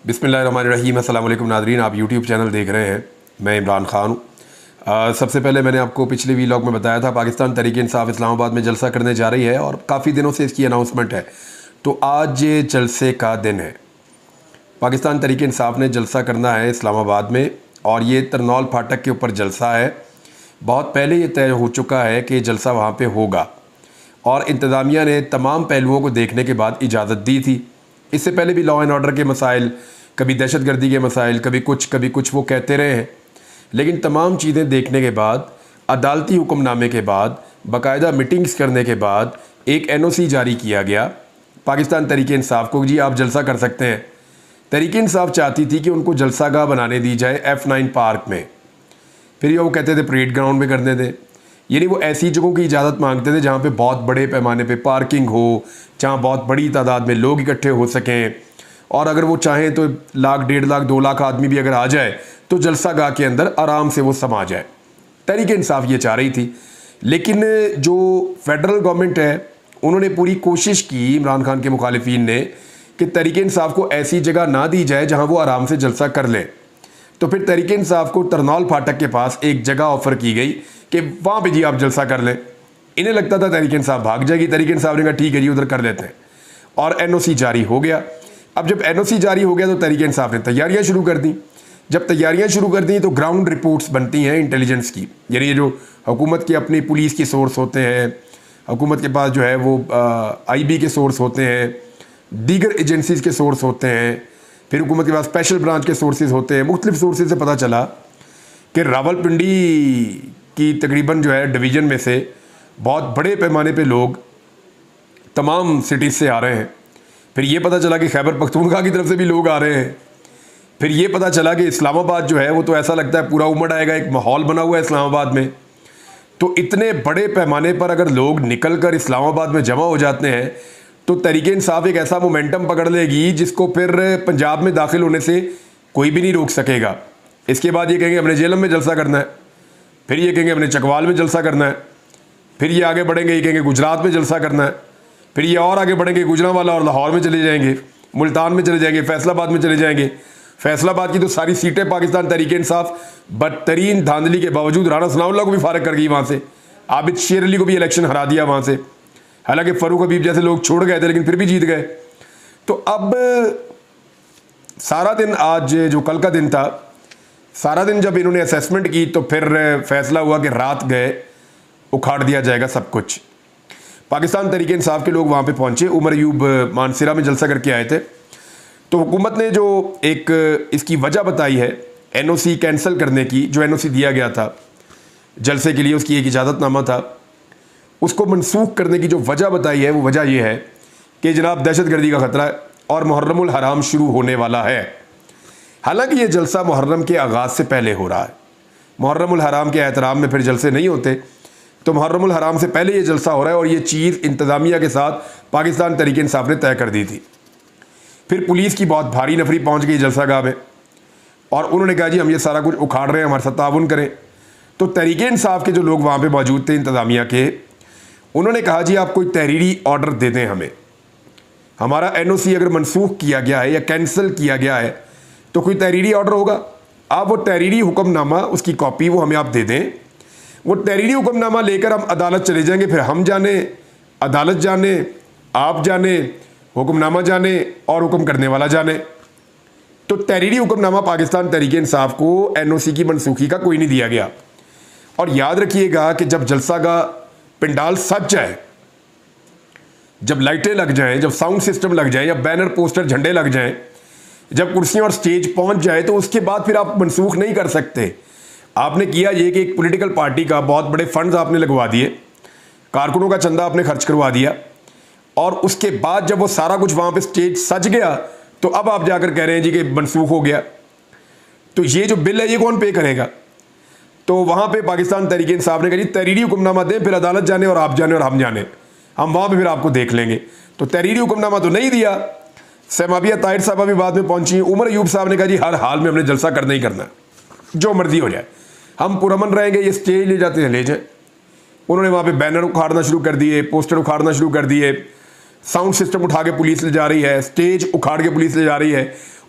बिस्मिल्लाहिर्रहमानिर्रहीम। अस्सलाम वालेकुम नादरीन, आप यूट्यूब चैनल देख रहे हैं। मैं इमरान ख़ान हूँ। सबसे पहले मैंने आपको पिछले वीलॉग में बताया था पाकिस्तान तहरीक इंसाफ इस्लामाबाद में जलसा करने जा रही है और काफ़ी दिनों से इसकी अनाउंसमेंट है। तो आज ये जलसे का दिन है। पाकिस्तान तहरीक इंसाफ ने जलसा करना है इस्लामाबाद में और ये तरनौल फाटक के ऊपर जलसा है। बहुत पहले ये तय हो चुका है कि जलसा वहाँ पर होगा और इंतज़ामिया ने तमाम पहलुओं को देखने के बाद इजाज़त दी थी। इससे पहले भी लॉ एंड ऑर्डर के मसाइल, कभी दहशतगर्दी के मसाइल, कभी कुछ वो कहते रहे हैं। लेकिन तमाम चीज़ें देखने के बाद, अदालती हुक्मनामे के बाद, बाकायदा मीटिंग्स करने के बाद एक NOC जारी किया गया पाकिस्तान तहरीक इंसाफ को, जी आप जलसा कर सकते हैं। तहरीक इंसाफ चाहती थी कि उनको जलसागाह बनाने दी जाए F9 पार्क में, फिर ये वो कहते थे परेड ग्राउंड में करने दें। यानी वो ऐसी जगहों की इजाज़त मांगते थे जहाँ पे बहुत बड़े पैमाने पे पार्किंग हो, जहाँ बहुत बड़ी तादाद में लोग इकट्ठे हो सकें और अगर वो चाहें तो 1,00,000, 1.5 लाख, 2 लाख आदमी भी अगर आ जाए तो जलसागाह के अंदर आराम से वो समा जाए। तहरीक इंसाफ ये चाह रही थी। लेकिन जो फेडरल गवर्नमेंट है उन्होंने पूरी कोशिश की, इमरान खान के मुखालिफिन ने, कि तहरीक इंसाफ को ऐसी जगह ना दी जाए जहाँ वो आराम से जलसा कर लें। तो फिर तहरीक इंसाफ को तरनौल फाटक के पास एक जगह ऑफ़र की गई कि वहाँ पे जी आप जलसा कर लें। इन्हें लगता था तहरीक इंसाफ भाग जाएगी। तहरीक इंसाफ ने कहा ठीक है जी उधर कर लेते हैं और NOC जारी हो गया। अब जब NOC जारी हो गया तो तहरीक इंसाफ ने तैयारियां शुरू कर दी। जब तैयारियां शुरू कर दी तो ग्राउंड रिपोर्ट्स बनती हैं इंटेलिजेंस की, यानी ये जो हुकूमत की अपनी पुलिस के सोर्स होते हैं, हुकूमत के पास जो है वो IB के सोर्स होते हैं, दीगर एजेंसीज़ के सोर्स होते हैं, फिर हुकूमत के पास स्पेशल ब्रांच के सोर्सेज होते हैं। मुख्तलिफ सोर्सेज से पता चला कि रावलपिंडी की तकरीबन जो है डिवीज़न में से बहुत बड़े पैमाने पे लोग तमाम सिटीज़ से आ रहे हैं। फिर ये पता चला कि खैबर पख्तूनख्वा की तरफ से भी लोग आ रहे हैं। फिर ये पता चला कि इस्लामाबाद जो है वो तो ऐसा लगता है पूरा उमड़ आएगा, एक माहौल बना हुआ है इस्लामाबाद में। तो इतने बड़े पैमाने पर अगर लोग निकल कर इस्लामाबाद में जमा हो जाते हैं तो तहरीक इंसाफ एक ऐसा मोमेंटम पकड़ लेगी जिसको फिर पंजाब में दाखिल होने से कोई भी नहीं रोक सकेगा। इसके बाद ये कहेंगे हमने जेलम में जलसा करना है, फिर ये कहेंगे हमने चकवाल में जलसा करना है, फिर ये आगे बढ़ेंगे, ये कहेंगे गुजरात में जलसा करना है, फिर ये और आगे बढ़ेंगे गुजरांवाला और लाहौर में चले जाएंगे, मुल्तान में चले जाएंगे, फैसलाबाद में चले जाएंगे। फैसलाबाद की तो सारी सीटें पाकिस्तान तहरीक इंसाफ बदतरीन धांधली के बावजूद राना सनाउल्लाह को भी फारिग कर गई वहाँ से, आबिद शेर अली को भी इलेक्शन हरा दिया वहाँ से। हालांकि फ़ारूक हबीब जैसे लोग छोड़ गए थे लेकिन फिर भी जीत गए। तो अब सारा दिन, आज जो कल का दिन था, सारा दिन जब इन्होंने असेसमेंट की तो फिर फैसला हुआ कि रात गए उखाड़ दिया जाएगा सब कुछ। पाकिस्तान तहरीक इंसाफ के लोग वहाँ पे पहुँचे, उमर अयूब मानसरा में जलसा करके आए थे। तो हुकूमत ने जो एक इसकी वजह बताई है NOC कैंसिल करने की, जो NOC दिया गया था जलसे के लिए, उसकी एक इजाज़तनामा था, उसको मनसूख करने की जो वजह बताई है वो वजह ये है कि जनाब दहशतगर्दी का ख़तरा है और मुहर्रमुल हराम शुरू होने वाला है। हालांकि ये जलसा मुहर्रम के आगाज़ से पहले हो रहा है। मुहर्रमुल हराम के एहतराम में फिर जलसे नहीं होते, तो मुहर्रमुल हराम से पहले ये जलसा हो रहा है और ये चीज़ इंतज़ामिया के साथ पाकिस्तान तहरीक इंसाफ ने तय कर दी थी। फिर पुलिस की बहुत भारी नफरी पहुँच गई जलसागाह में और उन्होंने कहा जी हम ये सारा कुछ उखाड़ रहे हैं, हमारे साथ ताउन करें। तो तहरीक इंसाफ के जो लोग वहाँ पर मौजूद थे इंतज़ामिया के, उन्होंने कहा जी आप कोई तहरीरी ऑर्डर दे दें हमें, हमारा NOC अगर मनसूख किया गया है या कैंसिल किया गया है तो कोई तहरीरी ऑर्डर होगा, आप वो तहरीरी हुक्मनामा, उसकी कॉपी वो हमें आप दे दें। वो तहरीरी हुक्मनामा लेकर हम अदालत चले जाएंगे, फिर हम जाने, अदालत जाने, आप जाने, हुक्मनामा जाने और हुक्म करने वाला जाने। तो तहरीरी हुक्मनामा पाकिस्तान तहरीक इंसाफ को NOC की मनसूखी का कोई नहीं दिया गया। और याद रखिएगा कि जब जलसागाह पंडाल सज जाए, जब लाइटें लग जाएं, जब साउंड सिस्टम लग जाए, या बैनर पोस्टर झंडे लग जाएं, जब कुर्सियां और स्टेज पहुंच जाए, तो उसके बाद फिर आप मनसूख नहीं कर सकते। आपने किया ये कि एक पॉलिटिकल पार्टी का बहुत बड़े फंड्स आपने लगवा दिए, कारकुनों का चंदा आपने खर्च करवा दिया और उसके बाद जब वो सारा कुछ वहाँ पे स्टेज सज गया तो अब आप जाकर कह रहे हैं जी कि मनसूख हो गया। तो ये जो बिल है ये कौन पे करेगा? तो वहाँ पे पाकिस्तान तहरीक इंसाफ ने कहा जी तहरीरी हुक्मनामा दें, फिर अदालत जाने और आप जाने और हम जाने, हम वहाँ पे फिर आपको देख लेंगे। तो तहरीरी हुक्मनामा तो नहीं दिया। सहमाबिया ताहिर साहबा भी बाद में पहुंची। उमर अयूब साहब ने कहा जी हर हाल में हमने जलसा करना ही करना, जो मर्जी हो जाए, हम पुरअमन रहेंगे, ये स्टेज ले जाते हैं ले जाए। उन्होंने वहाँ पे बैनर उखाड़ना शुरू कर दिए, पोस्टर उखाड़ना शुरू कर दिए, साउंड सिस्टम उठा के पुलिस ले जा रही है, स्टेज उखाड़ के पुलिस ले जा रही है।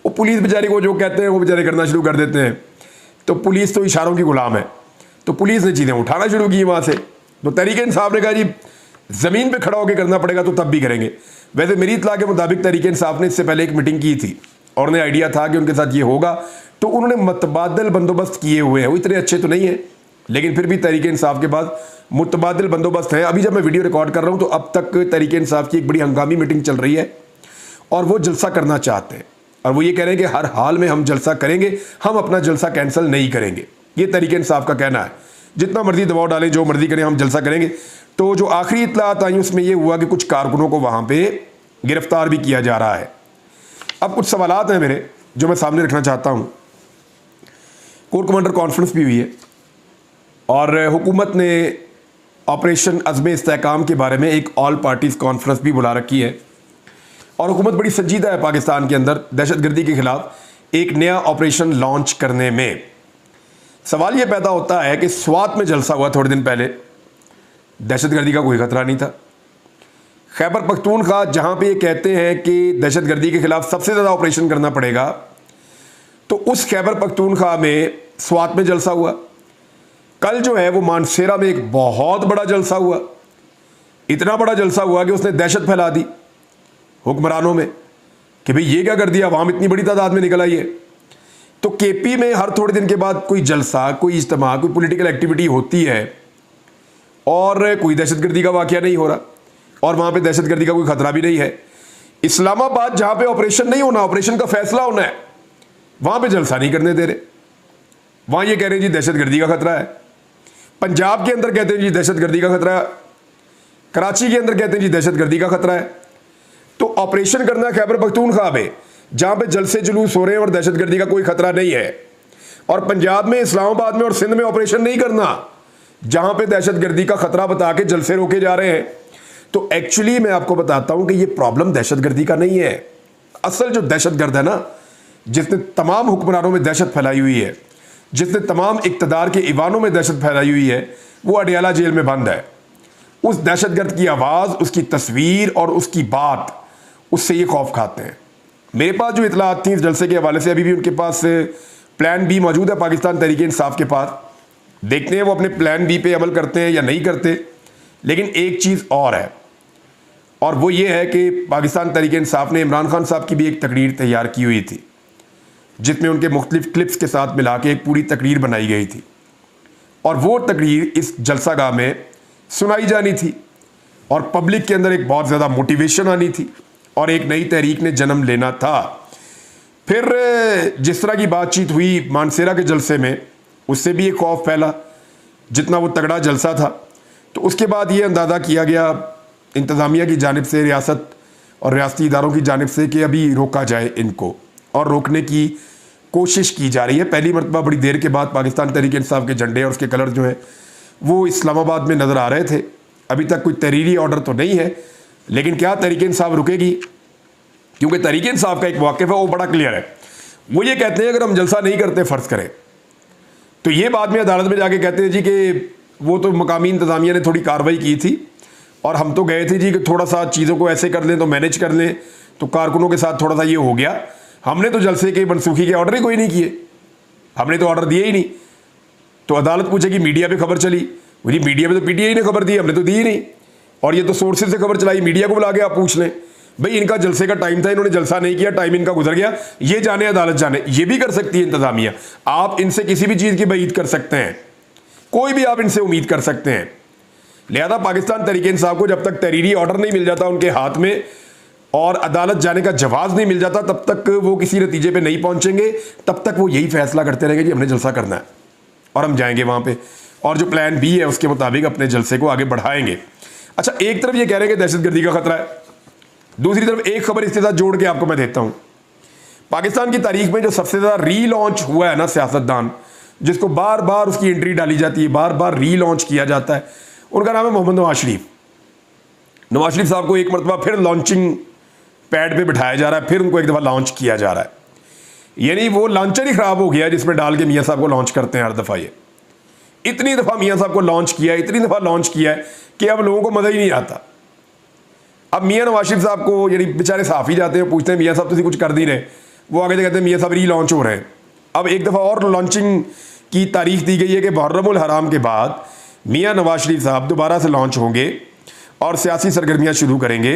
वो पुलिस बेचारी को जो कहते हैं वो बेचारे करना शुरू कर देते हैं। तो पुलिस तो इशारों की गुलाम है, तो पुलिस ने चीज़ें उठाना शुरू की वहाँ से। तो तहरीक इंसाफ ने कहा जी ज़मीन पे खड़ा होकर करना पड़ेगा तो तब भी करेंगे। वैसे मेरी इत्तला के मुताबिक तहरीक इंसाफ ने इससे पहले एक मीटिंग की थी और उन्हें आइडिया था कि उनके साथ ये होगा, तो उन्होंने मुतबादिल बंदोबस्त किए हुए हैं। वो इतने अच्छे तो नहीं है, लेकिन फिर भी तहरीक इंसाफ के पास मुतबादिल बंदोबस्त है। अभी जब मैं वीडियो रिकॉर्ड कर रहा हूँ तो अब तक तहरीक इंसाफ की एक बड़ी हंगामी मीटिंग चल रही है और वो जलसा करना चाहते हैं और वो ये कह रहे हैं कि हर हाल में हम जलसा करेंगे, हम अपना जलसा कैंसिल नहीं करेंगे। ये तहरीक इंसाफ का कहना है। जितना मर्जी दबाव डालें, जो मर्जी करें, हम जलसा करेंगे। तो जो आखिरी इत्तलात आई उसमें यह हुआ कि कुछ कारकुनों को वहाँ पे गिरफ्तार भी किया जा रहा है। अब कुछ सवालात हैं मेरे जो मैं सामने रखना चाहता हूँ। कोर कमांडर कॉन्फ्रेंस भी हुई है और हुकूमत ने ऑपरेशन अज़्म इस्तेहकाम के बारे में एक ऑल पार्टीज़ कॉन्फ्रेंस भी बुला रखी है और हुकूमत बड़ी संजीदा है पाकिस्तान के अंदर दहशतगर्दी के ख़िलाफ़ एक नया ऑपरेशन लॉन्च करने में। सवाल ये पैदा होता है कि स्वात में जलसा हुआ थोड़े दिन पहले, दहशतगर्दी का कोई ख़तरा नहीं था। खैबर पख्तूनख्वा जहाँ पे ये कहते हैं कि दहशतगर्दी के ख़िलाफ़ सबसे ज़्यादा ऑपरेशन करना पड़ेगा, तो उस खैबर पख्तूनख्वा में स्वात में जलसा हुआ। कल जो है वो मानसेरा में एक बहुत बड़ा जलसा हुआ। इतना बड़ा जलसा हुआ कि उसने दहशत फैला दी हुक्मरानों में कि भाई ये क्या कर दिया, अवाम इतनी बड़ी तादाद में निकल आई है। तो केपी में हर थोड़े दिन के बाद कोई जलसा, कोई इज्तिमा, कोई पॉलिटिकल एक्टिविटी होती है और कोई दहशतगर्दी का वाक़या नहीं हो रहा और वहाँ पे दहशतगर्दी का कोई ख़तरा भी नहीं है। इस्लामाबाद जहाँ पे ऑपरेशन नहीं होना, ऑपरेशन का फैसला होना है, वहाँ पे जलसा नहीं करने दे रहे। वहाँ ये कह रहे हैं जी दहशतगर्दी का ख़तरा है। पंजाब के अंदर कहते हैं जी दहशतगर्दी का ख़तरा है। कराची के अंदर कहते हैं जी दहशतगर्दी का ख़तरा है। तो ऑपरेशन करना खैबर पख्तूनख्वा में जहाँ पे जलसे जुलूस हो रहे हैं और दहशतगर्दी का कोई ख़तरा नहीं है, और पंजाब में, इस्लामाबाद में और सिंध में ऑपरेशन नहीं करना जहाँ पे दहशतगर्दी का ख़तरा बता के जलसे रोके जा रहे हैं। तो एक्चुअली मैं आपको बताता हूँ कि ये प्रॉब्लम दहशतगर्दी का नहीं है। असल जो दहशतगर्द है ना, जिसने तमाम हुक्मरानों में दहशत फैलाई हुई है, जिसने तमाम इक़्तिदार के ईवानों में दहशत फैलाई हुई है, वो अडियाला जेल में बंद है। उस दहशतगर्द की आवाज़, उसकी तस्वीर और उसकी बात, उससे ये खौफ खाते हैं। मेरे पास जो इतलात थी इस जलसे के हवाले से, अभी भी उनके पास प्लान बी मौजूद है पाकिस्तान तहरीक इंसाफ के पास। देखते हैं वो अपने प्लान बी पे अमल करते हैं या नहीं करते। लेकिन एक चीज़ और है, और वो ये है कि पाकिस्तान तहरीक इंसाफ ने इमरान खान साहब की भी एक तकरीर तैयार की हुई थी जिसमें उनके मुख्तलिफ क्लिप्स के साथ मिला के एक पूरी तकरीर बनाई गई थी और वो तकरीर इस जलसागाह में सुनाई जानी थी और पब्लिक के अंदर एक बहुत ज़्यादा मोटिवेशन आनी थी और एक नई तहरीक ने जन्म लेना था। फिर जिस तरह की बातचीत हुई मानसेरा के जलसे में, उससे भी एक खौफ फैला जितना वो तगड़ा जलसा था। तो उसके बाद ये अंदाज़ा किया गया इंतज़ामिया की जानिब से, रियासत और रियासती इदारों की जानिब से, कि अभी रोका जाए इनको, और रोकने की कोशिश की जा रही है। पहली मरतबा बड़ी देर के बाद पाकिस्तान तहरीक इंसाफ के झंडे और उसके कलर जो हैं वो इस्लामाबाद में नज़र आ रहे थे। अभी तक कोई तहरीरी ऑर्डर तो नहीं है, लेकिन क्या तहरीक इंसाफ रुकेगी? क्योंकि तहरीक इंसाफ का एक वाक़िफ़ है वो बड़ा क्लियर है। वो ये कहते हैं अगर हम जलसा नहीं करते, फ़र्ज़ करें, तो ये बाद में अदालत में जाके कहते हैं जी कि वो तो मकामी इंतज़ामिया ने थोड़ी कार्रवाई की थी और हम तो गए थे जी कि थोड़ा सा चीज़ों को ऐसे कर लें तो मैनेज कर लें, तो कारकुनों के साथ थोड़ा सा ये हो गया, हमने तो जलसे के मनसूखी के ऑर्डर ही कोई नहीं किए, हमने तो ऑर्डर दिए ही नहीं। तो अदालत पूछेगी मीडिया पे खबर चली, जी मीडिया में तो पीटीआई ने खबर दी, हमने तो दी ही नहीं, और ये तो सोर्सेज से खबर चलाई, मीडिया को बुला के आप पूछ लें भाई इनका जलसे का टाइम था, इन्होंने जलसा नहीं किया, टाइम इनका गुजर गया, ये जाने अदालत जाने। ये भी कर सकती है इंतज़ामिया, आप इनसे किसी भी चीज़ की बईद कर सकते हैं, कोई भी आप इनसे उम्मीद कर सकते हैं। लिहाजा पाकिस्तान तहरीक इंसाफ को जब तक तहरीरी ऑर्डर नहीं मिल जाता उनके हाथ में और अदालत जाने का जवाब नहीं मिल जाता, तब तक वो किसी नतीजे पे नहीं पहुंचेंगे। तब तक वो यही फैसला करते रहेंगे कि हमने जलसा करना है और हम जाएंगे वहाँ पे, और जो प्लान बी है उसके मुताबिक अपने जलसे को आगे बढ़ाएंगे। अच्छा, एक तरफ ये कह रहे हैं कि दहशतगर्दी का खतरा है, दूसरी तरफ एक खबर इसके साथ जोड़ के आपको मैं देता हूँ। पाकिस्तान की तारीख में जो सबसे ज़्यादा रीलॉन्च हुआ है ना सियासतदान, जिसको बार बार उसकी एंट्री डाली जाती है, बार बार रीलॉन्च किया जाता है, उनका नाम है मोहम्मद नवाज शरीफ। नवाज शरीफ साहब को एक मरतबा फिर लॉन्चिंग पैड पे बिठाया जा रहा है, फिर उनको एक दफ़ा लॉन्च किया जा रहा है। यानी वो लॉन्चर ही ख़राब हो गया जिसमें डाल के मियाँ साहब को लॉन्च करते हैं हर दफ़ा। ये इतनी दफ़ा मियाँ साहब को लॉन्च किया है, इतनी दफ़ा लॉन्च किया है कि अब लोगों को मज़ा ही नहीं आता। अब मियाँ नवाज शरीफ साहब को, यानी बेचारे साफ़ ही जाते हैं, पूछते हैं मियाँ साहब तुम कुछ कर नहीं रहे, वो आगे से कहते हैं मियाँ साहब री-लॉन्च हो रहे हैं। अब एक दफ़ा और लॉन्चिंग की तारीख दी गई है कि मुहर्रमुल हराम के बाद मियाँ नवाज शरीफ साहब दोबारा से लॉन्च होंगे और सियासी सरगर्मियाँ शुरू करेंगे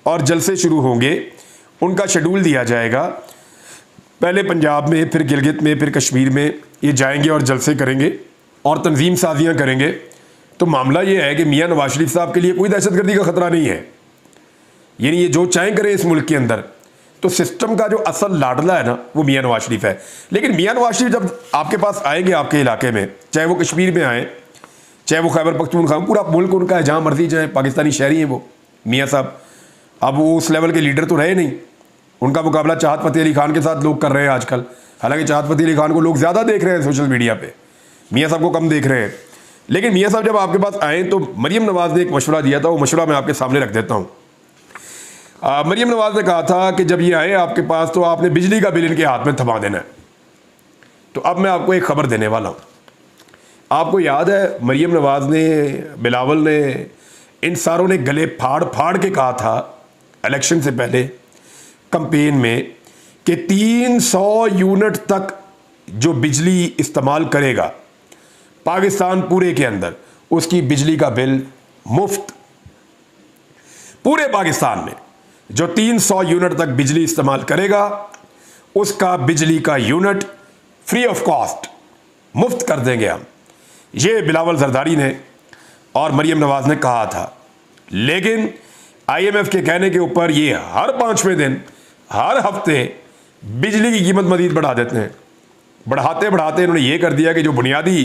और जलसे शुरू होंगे। उनका शेड्यूल दिया जाएगा, पहले पंजाब में, फिर गिलगित में, फिर कश्मीर में ये जाएंगे और जलसे करेंगे और तंजीम साजियाँ करेंगे। तो मामला ये है कि मियाँ नवाज शरीफ साहब के लिए कोई दहशतगर्दी का ख़तरा नहीं है, यानी ये जो चाहें करें इस मुल्क के अंदर। तो सिस्टम का जो असल लाडला है ना वो मियाँ नवाज शरीफ है। लेकिन मियाँ नवाज शरीफ जब आपके पास आएंगे, आपके इलाके में, चाहे वो कश्मीर में आए, चाहे वो खैबर पख्तूनख्वा, पूरा मुल्क उनका है, जहाँ मर्जी जाए, पाकिस्तानी शहरी हैं वो मियाँ साहब। अब वो उस लेवल के लीडर तो रहे नहीं, उनका मुकाबला चाहत फ़तेह अली खान के साथ लोग कर रहे हैं आजकल। हालांकि चाहत फ़तेह अली खान को लोग ज़्यादा देख रहे हैं सोशल मीडिया पे, मियाँ साहब को कम देख रहे हैं। लेकिन मियाँ साहब जब आपके पास आए तो मरीम नवाज ने एक मशवरा दिया था, वो मशवरा मैं आपके सामने रख देता हूँ। मरीम नवाज ने कहा था कि जब ये आए आपके पास तो आपने बिजली का बिल इनके हाथ में थमा देना है। तो अब मैं आपको एक खबर देने वाला हूँ। आपको याद है मरीम नवाज ने, बिलावल ने, इन सारों ने गले फाड़ फाड़ के कहा था इलेक्शन से पहले कैंपेन में कि 300 यूनिट तक जो बिजली इस्तेमाल करेगा पाकिस्तान पूरे के अंदर, उसकी बिजली का बिल मुफ्त। पूरे पाकिस्तान में जो 300 यूनिट तक बिजली इस्तेमाल करेगा उसका बिजली का यूनिट फ्री ऑफ कॉस्ट मुफ्त कर देंगे हम। ये बिलावल जरदारी ने और मरीम नवाज ने कहा था। लेकिन IMF के कहने के ऊपर ये हर 5वें दिन, हर हफ्ते बिजली की कीमत मजीद बढ़ा देते हैं। बढ़ाते बढ़ाते इन्होंने ये कर दिया कि जो बुनियादी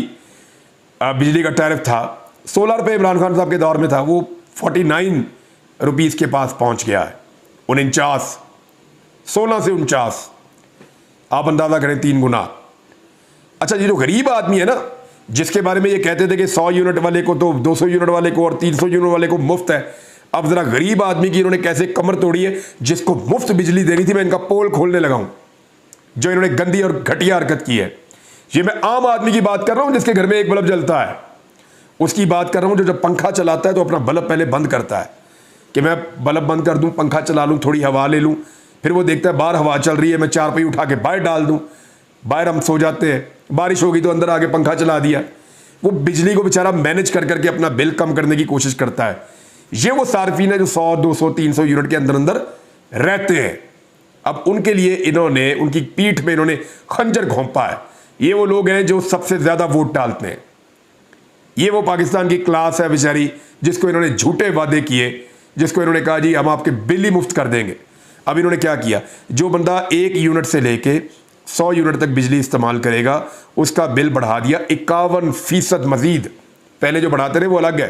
बिजली का टैरिफ था 16 रुपये इमरान खान साहब के दौर में था, वो 49 रुपीज़ के पास पहुंच गया है। 49, 16 से 49, आप अंदाज़ा करें 3 गुना। अच्छा, ये जो गरीब आदमी है ना, जिसके बारे में ये कहते थे कि 100 यूनिट वाले को तो 200 यूनिट वाले को और 300 यूनिट वाले को मुफ्त है, अब ज़रा गरीब आदमी की इन्होंने कैसे कमर तोड़ी है। जिसको मुफ्त बिजली देनी थी, मैं इनका पोल खोलने लगा हूँ, जो इन्होंने गंदी और घटिया हरकत की है। ये मैं आम आदमी की बात कर रहा हूँ जिसके घर में एक बल्ब जलता है, उसकी बात कर रहा हूँ जो जब पंखा चलाता है तो अपना बल्ब पहले बंद करता है कि मैं बल्ब बंद कर दूं, पंखा चला लूं, थोड़ी हवा ले लूं, फिर वो देखता है बाहर हवा चल रही है, मैं चारपाई उठा के बाहर डाल दूं, बाहर हम सो जाते हैं, बारिश होगी तो अंदर आके पंखा चला दिया। वो बिजली को बेचारा मैनेज कर करके अपना बिल कम करने की कोशिश करता है। ये वो सार्फिन है जो 100, 200, 300 यूनिट के अंदर अंदर रहते हैं। अब उनके लिए इन्होंने, उनकी पीठ में इन्होंने खंजर घोंपा है। ये वो लोग हैं जो सबसे ज़्यादा वोट डालते हैं। ये वो पाकिस्तान की क्लास है बेचारी, जिसको इन्होंने झूठे वादे किए, जिसको इन्होंने कहा जी हम आपके बिल ही मुफ्त कर देंगे। अब इन्होंने क्या किया, जो बंदा 1 यूनिट से लेके 100 यूनिट तक बिजली इस्तेमाल करेगा उसका बिल बढ़ा दिया 51% मजीद। पहले जो बढ़ाते रहे वो अलग है,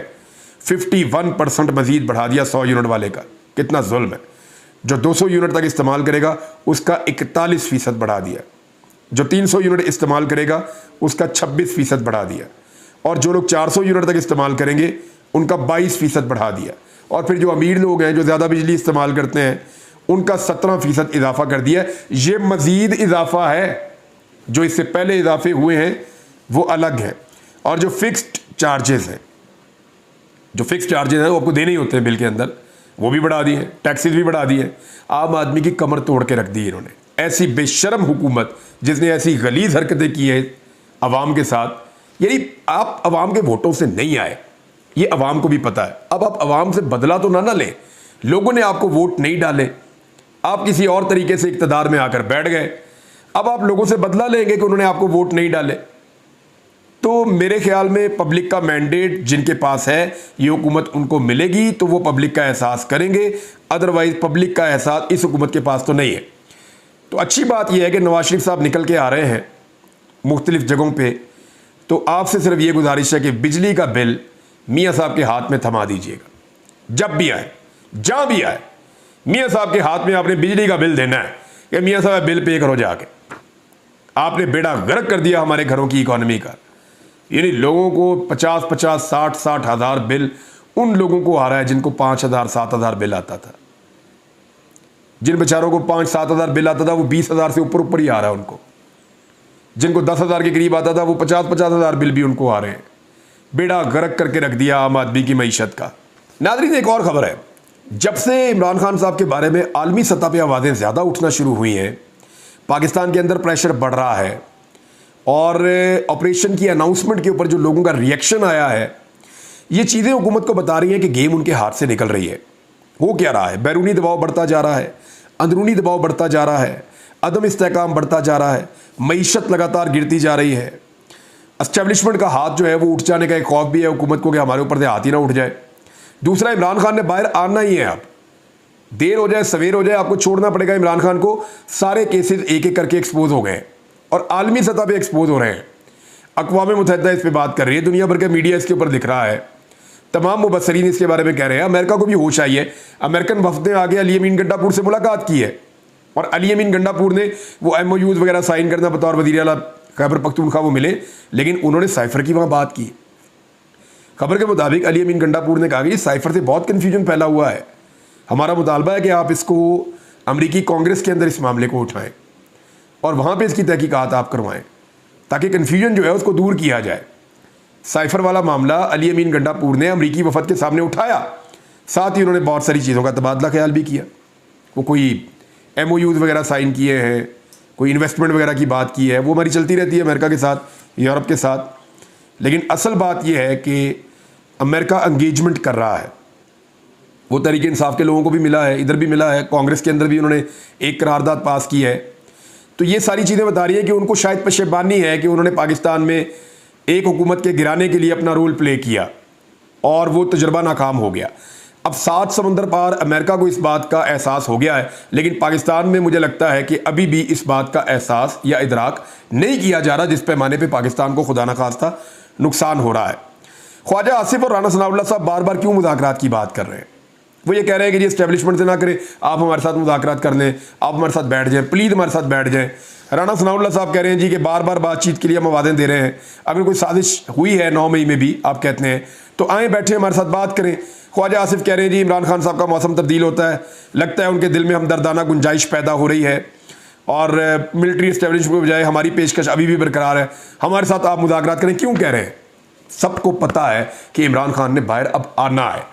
51% मजीद बढ़ा दिया 100 यूनिट वाले का। कितना जुल्म है। जो 200 यूनिट तक इस्तेमाल करेगा उसका 41% बढ़ा दिया, जो 300 यूनिट इस्तेमाल करेगा उसका 26% बढ़ा दिया, और जो लोग 400 यूनिट तक इस्तेमाल करेंगे उनका 22% बढ़ा दिया, और फिर जो अमीर लोग हैं जो ज़्यादा बिजली इस्तेमाल करते हैं उनका 17% इजाफा कर दिया। ये मज़ीद इजाफा है, जो इससे पहले इजाफे हुए हैं वो अलग है। और जो फिक्स्ड चार्जेस हैं, जो फिक्स चार्जेस हैं वो आपको देने ही होते हैं बिल के अंदर, वो भी बढ़ा दिए, टैक्सेस भी बढ़ा दिए। आम आदमी की कमर तोड़ के रख दी इन्होंने। ऐसी बेशरम हुकूमत जिसने ऐसी गलीज हरकतें की है अवाम के साथ, यानी आप अवाम के वोटों से नहीं आए, ये अवाम को भी पता है। अब आप अवाम से बदला तो ना लें, लोगों ने आपको वोट नहीं डाले, आप किसी और तरीके से इक़्तिदार में आकर बैठ गए, अब आप लोगों से बदला लेंगे कि उन्होंने आपको वोट नहीं डाले। तो मेरे ख्याल में पब्लिक का मैंडेट जिनके पास है, ये हुकूमत उनको मिलेगी तो वो पब्लिक का एहसास करेंगे, अदरवाइज पब्लिक का एहसास इस हुकूमत के पास तो नहीं है। तो अच्छी बात यह है कि नवाज शरीफ साहब निकल के आ रहे हैं मुख्तलिफ जगहों पे, तो आपसे सिर्फ ये गुजारिश है कि बिजली का बिल मियाँ साहब के हाथ में थमा दीजिएगा। जब भी आए, जहाँ भी आए, मियाँ साहब के हाथ में आपने बिजली का बिल देना है कि मियाँ साहब बिल पे करो जाके। आपने बेड़ा गर्क कर दिया हमारे घरों की इकॉनमी का, यानी लोगों को 50-50, 60-60 हज़ार बिल उन लोगों को आ रहा है जिनको 5,000-7,000 बिल आता था। जिन बेचारों को 5-7 हज़ार बिल आता था वो 20,000 से ऊपर ही आ रहा है उनको। जिनको 10,000 के करीब आता था वो 50-50 हज़ार बिल भी उनको आ रहे हैं। बेड़ा गर्क करके रख दिया आम आदमी की मईशत का। नाज़रीन, एक और ख़बर है, जब से इमरान खान साहब के बारे में आलमी सतह पर आवाज़ें ज़्यादा उठना शुरू हुई हैं, पाकिस्तान के अंदर प्रेशर बढ़ रहा है और ऑपरेशन की अनाउंसमेंट के ऊपर जो लोगों का रिएक्शन आया है, ये चीज़ें हुकूमत को बता रही हैं कि गेम उनके हाथ से निकल रही है। हो क्या रहा है? बैरूनी दबाव बढ़ता जा रहा है, अंदरूनी दबाव बढ़ता जा रहा है, अदम इस्तेहकाम बढ़ता जा रहा है, मईशत लगातार गिरती जा रही है। एस्टेब्लिशमेंट का हाथ जो है वो उठ जाने का एक खौफ भी है हुकूमत को कि हमारे ऊपर से हाथ ही ना उठ जाए। दूसरा, इमरान खान ने बाहर आना ही है। अब देर हो जाए सवेर हो जाए, आपको छोड़ना पड़ेगा इमरान खान को। सारे केसेस एक एक करके एक्सपोज हो गए हैं और आलमी सतह पे एक्सपोज हो रहे हैं। अक़वाम मुत्तहिदा इस पर बात कर रही है, दुनिया भर का मीडिया इसके ऊपर दिख रहा है, तमाम मुबस्सरीन इसके बारे में कह रहे हैं। अमेरिका को भी होश आई है। अमेरिकन वफद ने आगे अली अमीन गंडापुर से मुलाकात की है और अली अमीन गंडापुर ने वो MOUs वगैरह साइन करना बतौर वज़ीर आला खैबर पख्तूनख्वा वो मिले, लेकिन उन्होंने साइफर की वहाँ बात की। खबर के मुताबिक अली अमीन गंडापुर ने कहा कि साइफर से बहुत कन्फ्यूजन फैला हुआ है, हमारा मुतालबा है कि आप इसको अमरीकी कांग्रेस के अंदर इस मामले को उठाएं और वहाँ पे इसकी तहकीकात आप करवाएं ताकि कन्फ्यूजन जो है उसको दूर किया जाए। साइफर वाला मामला अली अमीन गंडापुर ने अमरीकी वफद के सामने उठाया, साथ ही उन्होंने बहुत सारी चीज़ों का तबादला ख्याल भी किया। वो कोई MOUs वगैरह साइन किए हैं, कोई इन्वेस्टमेंट वगैरह की बात की है, वो हमारी चलती रहती है अमेरिका के साथ, यूरोप के साथ। लेकिन असल बात यह है कि अमेरिका एंगेजमेंट कर रहा है। वो तहरीक इंसाफ के लोगों को भी मिला है, इधर भी मिला है, कांग्रेस के अंदर भी उन्होंने एक करारदाद पास की है। तो ये सारी चीज़ें बता रही है कि उनको शायद पशेबानी है कि उन्होंने पाकिस्तान में एक हुकूमत के गिराने के लिए अपना रोल प्ले किया और वो तजर्बा नाकाम हो गया। अब 7 समंदर पार अमेरिका को इस बात का एहसास हो गया है, लेकिन पाकिस्तान में मुझे लगता है कि अभी भी इस बात का एहसास या इदराक नहीं किया जा रहा जिस पैमाने पे पाकिस्तान को खुदा न खास्ता नुकसान हो रहा है। ख्वाजा आसिफ और राना सनाउल्लाह साहब बार बार क्यों मुज़ाकरात की बात कर रहे हैं? वो ये कह रहे हैं कि जी एस्टेब्लिशमेंट से ना करें, आप हमारे साथ मुज़ाकरात कर लें, आप हमारे साथ बैठ जाएं, प्लीज़ हमारे साथ बैठ जाएं। राना सनाउल्लाह साहब कह रहे हैं जी कि बार बार बातचीत के लिए हम वादे दे रहे हैं, अगर कोई साजिश हुई है 9 मई में भी आप कहते हैं तो आएँ बैठे हमारे साथ बात करें। ख्वाजा आसिफ कह रहे हैं जी इमरान खान साहब का मौसम तब्दील होता है, लगता है उनके दिल में हमदर्दाना गुंजाइश पैदा हो रही है और मिलिट्री एस्टेब्लिशमेंट के बजाय हमारी पेशकश अभी भी बरकरार है, हमारे साथ आप मुज़ाकरात करें। क्यों कह रहे हैं? सबको पता है कि इमरान खान ने बाहर अब आना है।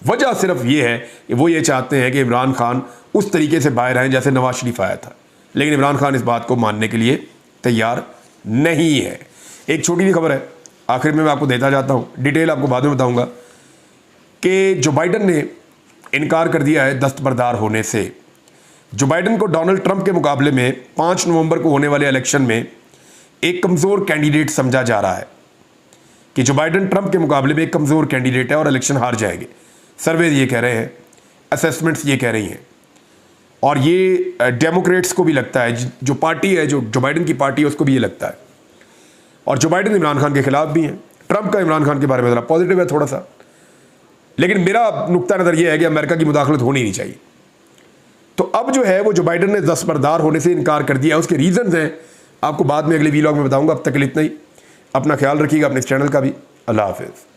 वजह सिर्फ ये है कि वो ये चाहते हैं कि इमरान खान उस तरीके से बाहर आए जैसे नवाज शरीफ आया था, लेकिन इमरान खान इस बात को मानने के लिए तैयार नहीं है। एक छोटी सी खबर है, आखिर में मैं आपको देता जाता हूँ, डिटेल आपको बाद में बताऊँगा कि जो बाइडन ने इनकार कर दिया है दस्तबरदार होने से। जो बाइडन को डोनाल्ड ट्रंप के मुकाबले में 5 नवंबर को होने वाले इलेक्शन में एक कमज़ोर कैंडिडेट समझा जा रहा है कि जो बाइडन ट्रंप के मुकाबले में एक कमज़ोर कैंडिडेट है और इलेक्शन हार जाएंगे। सर्वे ये कह रहे हैं, असेसमेंट्स ये कह रही हैं, और ये डेमोक्रेट्स को भी लगता है, जो पार्टी है, जो बाइडन की पार्टी है, उसको भी ये लगता है। और जो बाइडन इमरान खान के खिलाफ भी हैं। ट्रंप का इमरान खान के बारे में ज़रा पॉजिटिव है थोड़ा सा, लेकिन मेरा नुक्ता नज़र ये है कि अमेरिका की मुदाखलत होनी नहीं चाहिए। तो अब जो है वो जो बाइडन ने दस्तबरदार होने से इनकार कर दिया, उसके रीज़न्स हैं, आपको बाद में अगले वीलॉग में बताऊंगा। अब तक के लिए इतना ही। अपना ख्याल रखिएगा, अपने इस चैनल का भी। अल्लाह हाफिज़।